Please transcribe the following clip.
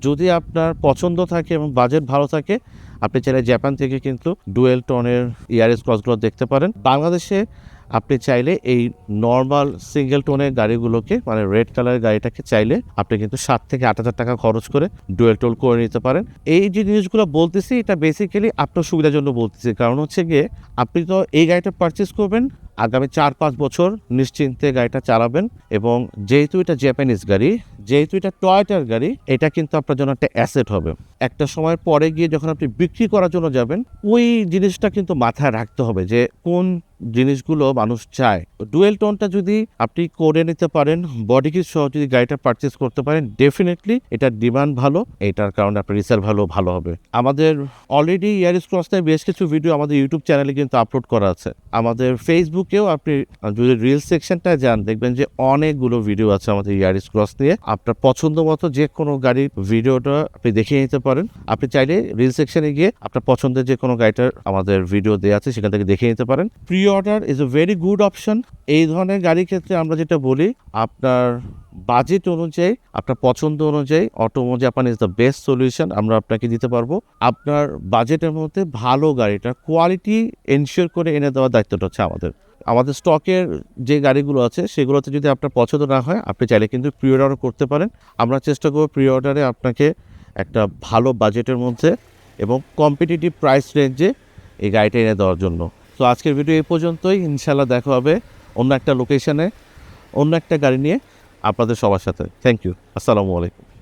যদি আপনার পছন্দ থাকে এবং বাজেট ভালো থাকে, আপনি চাইলে জাপান থেকে কিন্তু ডুয়েল টোনের ইয়ারিস ক্রসগুলো দেখতে পারেন। বাংলাদেশে আপনি চাইলে এই নর্মাল সিঙ্গেল টোনের গাড়িগুলোকে, মানে রেড কালারের গাড়িটাকে চাইলে আপনি কিন্তু 7 থেকে 8,000 টাকা খরচ করে ডুয়েল টোন করে নিতে পারেন। এই যে জিনিসগুলো বলতেছি, এটা বেসিক্যালি আপনার সুবিধার জন্য বলতেছি। কারণ হচ্ছে গিয়ে আপনি তো এই গাড়িটা পারচেস করবেন, আগামী 4-5 বছর নিশ্চিন্তে গাড়িটা চালাবেন, এবং যেহেতু এটা জাপানিজ গাড়ি, যেহেতু এটা টয়োটার গাড়ি, এটা কিন্তু আপনার জন্য একটা অ্যাসেট হবে। একটা সময় পরে গিয়ে যখন আপনি বিক্রি করার জন্য যাবেন, ওই জিনিসটা কিন্তু মাথায় রাখতে হবে যে কোন জিনিসগুলো মানুষ চায়। ডুয়েল টোনটা যদি আপনি করে নিতে পারেন, বডি কিট সহ যদি গাড়িটা পারচেস করতে পারেন, ডেফিনেটলি এটার ডিমান্ড ভালো, এটার কারণে আপনার রিসেল ভালো হবে। আমাদের অলরেডি ইয়ারিস ক্রস নিয়ে বেশ কিছু ভিডিও আমাদের ইউটিউব চ্যানেলে কিন্তু আপলোড করা আছে। আমাদের ফেসবুকেও আপনি যদি রিল সেকশনটায় যান, দেখবেন যে অনেকগুলো ভিডিও আছে আমাদের ইয়ারিস ক্রস নিয়ে। আপনার পছন্দ মতো যে কোনো গাড়ির ভিডিওটা আপনি দেখে নিতে পারেন। আপনি চাইলে রিল সেকশনে গিয়ে আপনার পছন্দের যে কোনো গাড়িটার আমাদের ভিডিও দেওয়া আছে, সেখান থেকে দেখে নিতে পারেন। Pre order is a very good option. এই ধরনের গাড়ির ক্ষেত্রে আমরা যেটা বলি, আপনার বাজেট অনুযায়ী, আপনার পছন্দ অনুযায়ী Automo Japan is the best solution আমরা আপনাকে দিতে পারবো। আপনার বাজেটের মধ্যে ভালো গাড়িটা কোয়ালিটি এনশিওর করে এনে দেওয়ার দায়িত্বটা হচ্ছে আমাদের স্টকের যে গাড়িগুলো আছে সেগুলোতে যদি আপনার পছন্দ না হয়, আপনি চাইলে কিন্তু প্রি অর্ডার করতে পারেন। আমরা চেষ্টা করব প্রি অর্ডারে আপনাকে একটা ভালো বাজেটের মধ্যে এবং কম্পিটিটিভ প্রাইস রেঞ্জে এই গাড়িটা এনে দেওয়ার জন্য। তো আজকের ভিডিও এই পর্যন্তই। ইনশাল্লাহ দেখা হবে অন্য একটা লোকেশনে, অন্য একটা গাড়ি নিয়ে আপনাদের সবার সাথে। Thank you. আসসালামু আলাইকুম।